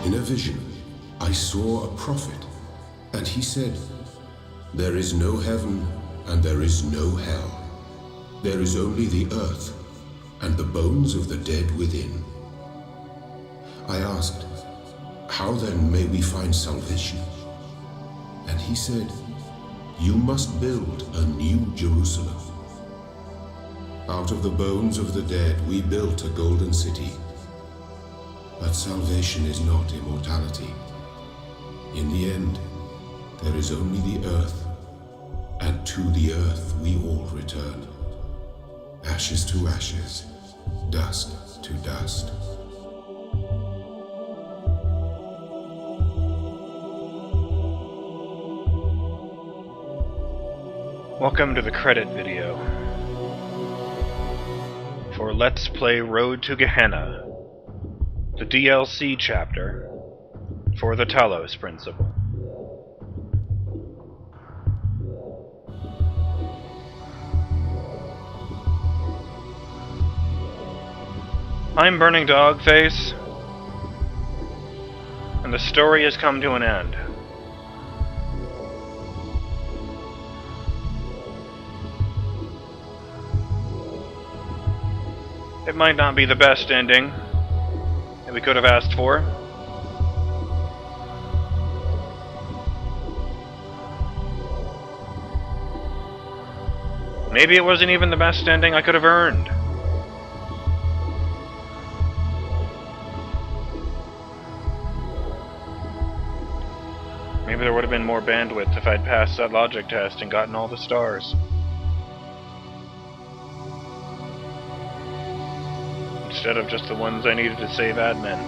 in a vision, I saw a prophet, and he said, "There is no heaven, and there is no hell. There is only the earth, and the bones of the dead within." I asked, "How then may we find salvation?" And he said, "You must build a new Jerusalem. Out of the bones of the dead we built a golden city. But salvation is not immortality. In the end, there is only the earth, and to the earth we all return. Ashes to ashes, dust to dust." Welcome to the credit video for Let's Play Road to Gehenna, the DLC chapter for the Talos Principle. I'm BurningDogFace, and the story has come to an end. It might not be the best ending that we could have asked for. Maybe it wasn't even the best ending I could have earned. Maybe there would have been more bandwidth if I'd passed that logic test and gotten all the stars. Instead of just the ones I needed to save admin.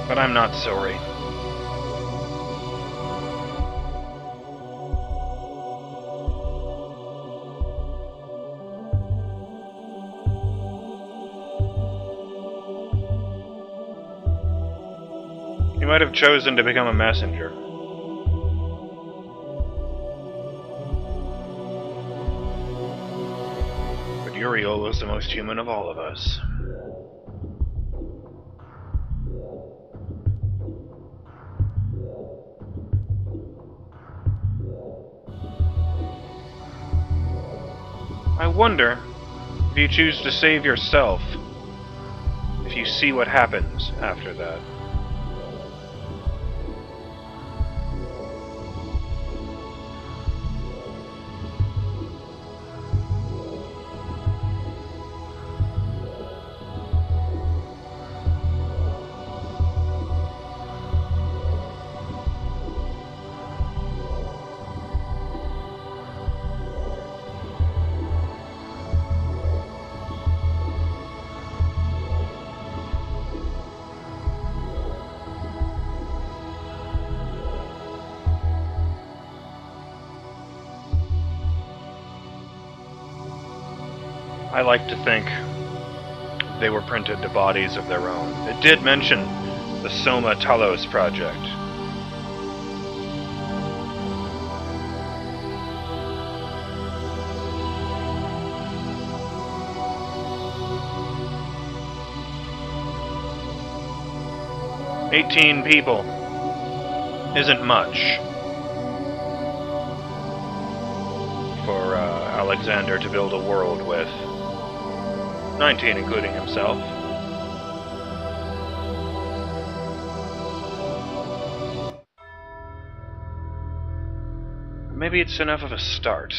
But I'm not sorry. You might have chosen to become a messenger. But Uriel was the most human of all of us. I wonder if you choose to save yourself, if you see what happens after that. I like to think they were printed to bodies of their own. It did mention the Soma Talos project. "18 people isn't much for Alexander to build a world with. 19 including himself. Maybe it's enough of a start.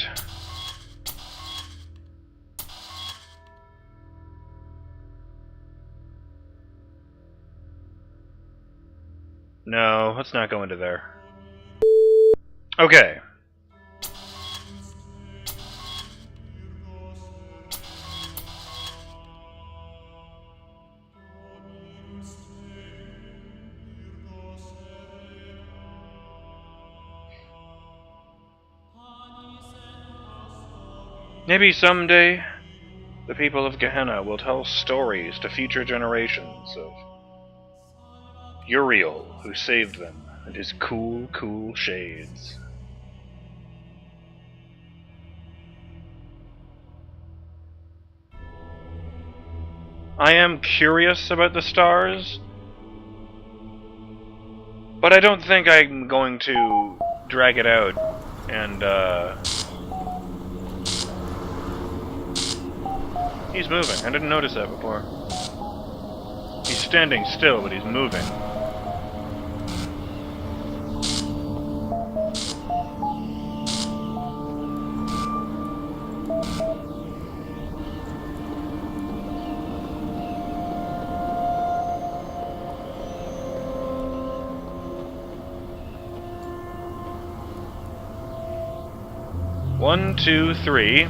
No, let's not go into there. Okay. Maybe someday the people of Gehenna will tell stories to future generations of Uriel, who saved them, and his cool, cool shades. I am curious about the stars, but I don't think I'm going to drag it out and, He's moving. I didn't notice that before. He's standing still, but he's moving. One, two, three.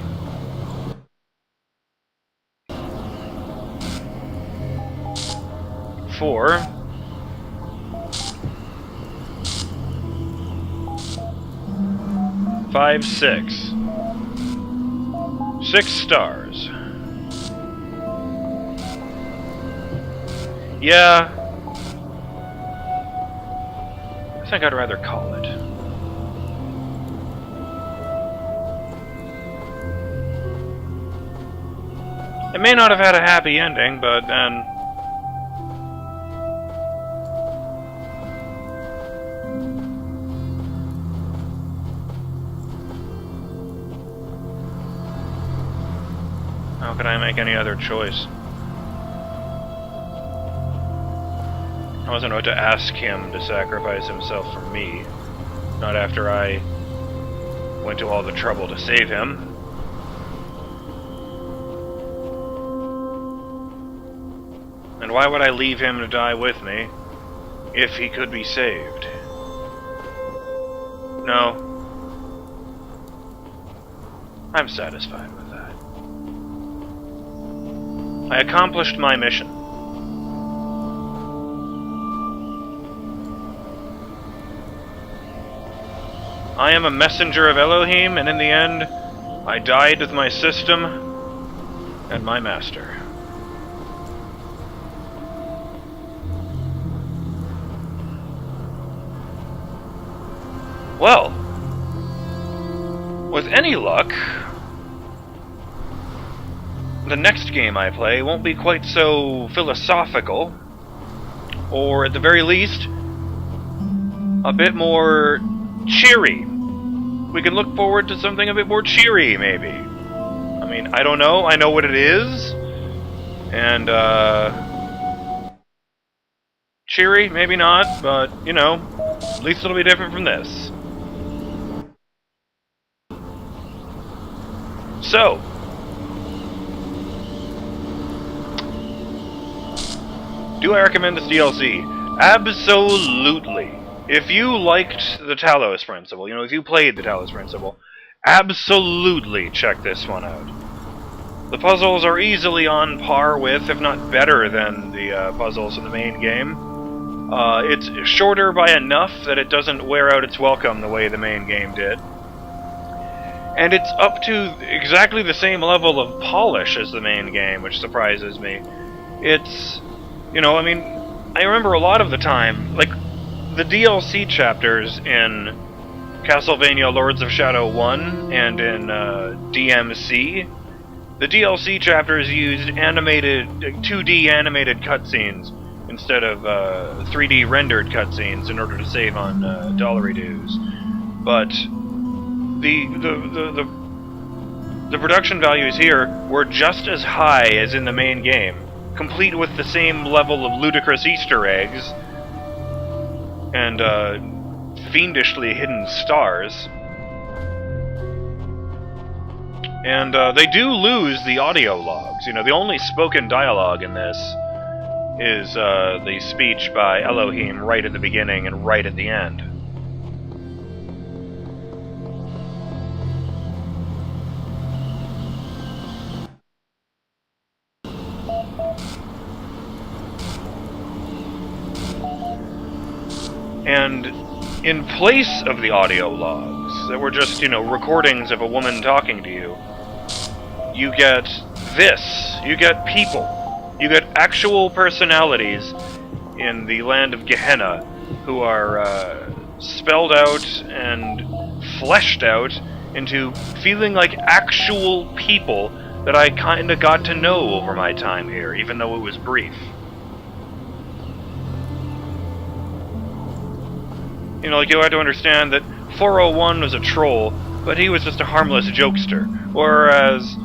Four. Five, six. 6 stars. Yeah. I think I'd rather call it. It may not have had a happy ending, but then... how could I make any other choice? I wasn't about to ask him to sacrifice himself for me. Not after I went to all the trouble to save him. And why would I leave him to die with me if he could be saved? No. I'm satisfied with that. I accomplished my mission. I am a messenger of Elohim, and in the end, I died with my system and my master. Well, with any luck, the next game I play won't be quite so philosophical, or at the very least, a bit more cheery. We can look forward to something a bit more cheery, maybe. I mean, I don't know. I know what it is. And, cheery, maybe not, but, you know, at least it'll be different from this. So, do I recommend this DLC? Absolutely. If you liked the Talos Principle, you know, if you played the Talos Principle, absolutely check this one out. The puzzles are easily on par with, if not better than, the puzzles in the main game. It's shorter by enough that it doesn't wear out its welcome the way the main game did. And it's up to exactly the same level of polish as the main game, which surprises me. It's, you know, I mean, I remember a lot of the time, like, the DLC chapters in Castlevania Lords of Shadow 1 and in DMC, the DLC chapters used animated, 2D animated cutscenes instead of 3D rendered cutscenes in order to save on dollary dues. But the production values here were just as high as in the main game, complete with the same level of ludicrous Easter eggs and fiendishly hidden stars. And they do lose the audio logs. You know, the only spoken dialogue in this is the speech by Elohim right at the beginning and right at the end. And in place of the audio logs that were just, you know, recordings of a woman talking to you, you get this. You get people. You get actual personalities in the land of Gehenna who are spelled out and fleshed out into feeling like actual people that I kinda got to know over my time here, even though it was brief. You know, like, you had to understand that 401 was a troll, but he was just a harmless jokester. Whereas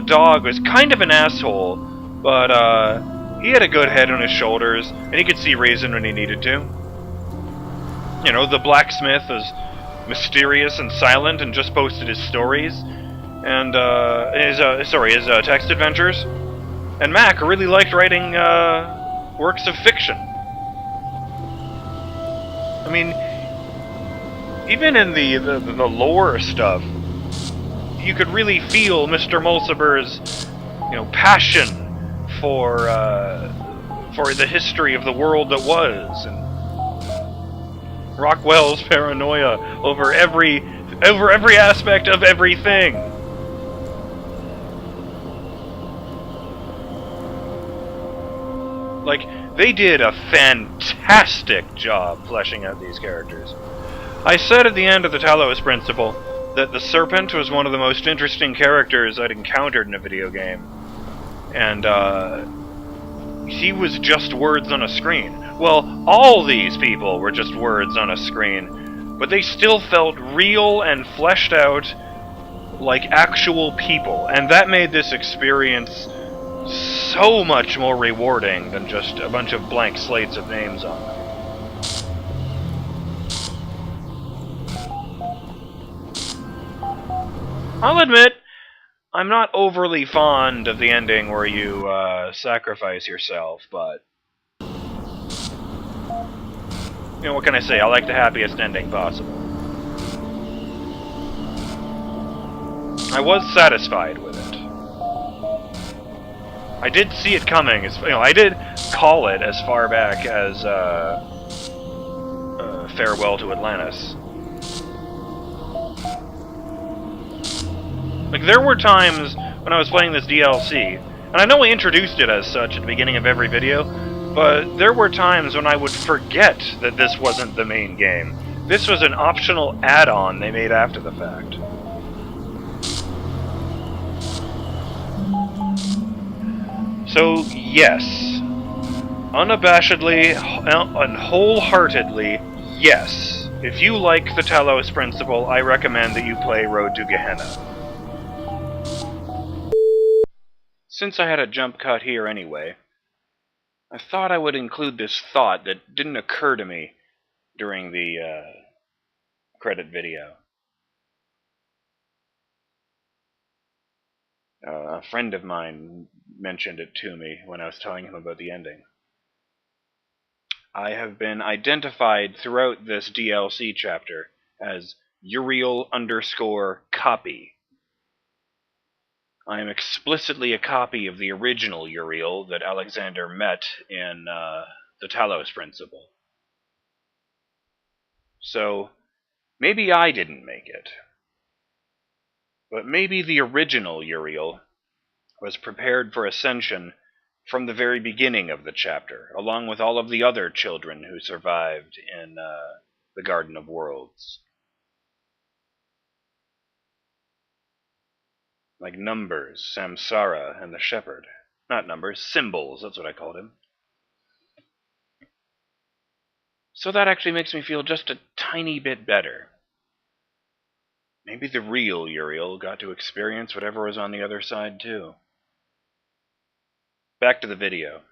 Dog was kind of an asshole, but he had a good head on his shoulders, and he could see reason when he needed to. You know, the blacksmith was mysterious and silent and just posted his stories, and his text adventures. And Mac really liked writing works of fiction. I mean, even in the lore stuff, you could really feel Mr. Mulciber's, you know, passion for the history of the world that was, and Rockwell's paranoia over every aspect of everything. Like, they did a fantastic job fleshing out these characters. I said at the end of the Talos Principle that the Serpent was one of the most interesting characters I'd encountered in a video game. And, he was just words on a screen. Well, all these people were just words on a screen, but they still felt real and fleshed out like actual people, and that made this experience so much more rewarding than just a bunch of blank slates of names on them. I'll admit, I'm not overly fond of the ending where you sacrifice yourself, but you know, what can I say? I like the happiest ending possible. I was satisfied with it. I did see it coming. You know, I did call it as far back as Farewell to Atlantis. Like, there were times when I was playing this DLC, and I know I introduced it as such at the beginning of every video, but there were times when I would forget that this wasn't the main game. This was an optional add-on they made after the fact. So, yes. Unabashedly and wholeheartedly, yes. If you like the Talos Principle, I recommend that you play Road to Gehenna. Since I had a jump cut here anyway, I thought I would include this thought that didn't occur to me during the credit video. A friend of mine mentioned it to me when I was telling him about the ending. I have been identified throughout this DLC chapter as Uriel_copy. I am explicitly a copy of the original Uriel that Alexander met in the Talos Principle. So, maybe I didn't make it. But maybe the original Uriel was prepared for ascension from the very beginning of the chapter, along with all of the other children who survived in the Garden of Worlds. Like Numbers, Samsara, and the Shepherd. Not Numbers, Symbols, that's what I called him. So that actually makes me feel just a tiny bit better. Maybe the real Uriel got to experience whatever was on the other side, too. Back to the video.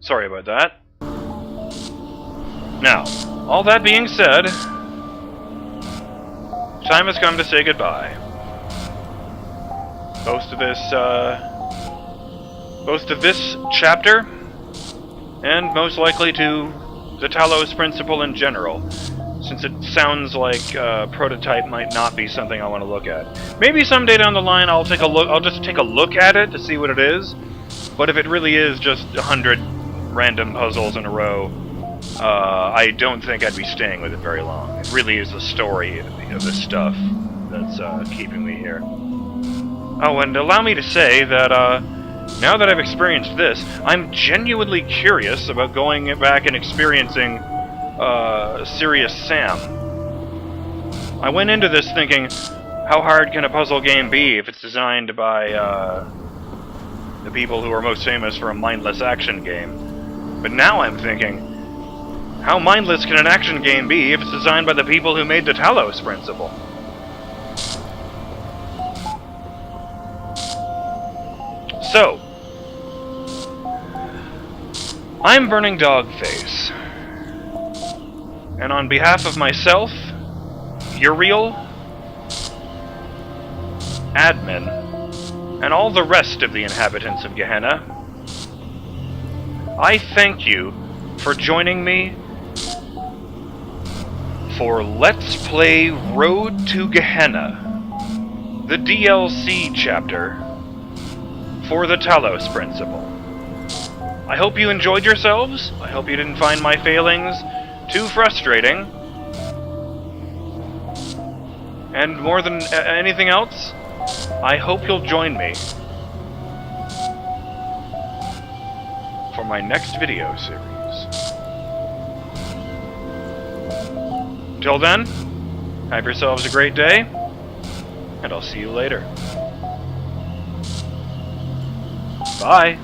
Sorry about that. Now, all that being said, time has come to say goodbye. Both of this chapter, and most likely to the Talos Principle in general, since it sounds like Prototype might not be something I want to look at. Maybe someday down the line I'll just take a look at it to see what it is, but if it really is just 100 random puzzles in a row, I don't think I'd be staying with it very long. It really is the story of this stuff that's keeping me here. Oh, and allow me to say that, now that I've experienced this, I'm genuinely curious about going back and experiencing, Serious Sam. I went into this thinking, how hard can a puzzle game be if it's designed by, the people who are most famous for a mindless action game? But now I'm thinking, how mindless can an action game be if it's designed by the people who made the Talos Principle? So, I'm BurningDogFace, and on behalf of myself, Uriel, Admin, and all the rest of the inhabitants of Gehenna, I thank you for joining me for Let's Play Road to Gehenna, the DLC chapter for the Talos Principle. I hope you enjoyed yourselves. I hope you didn't find my failings too frustrating. And more than anything else, I hope you'll join me for my next video series. Till then, have yourselves a great day, and I'll see you later. Bye!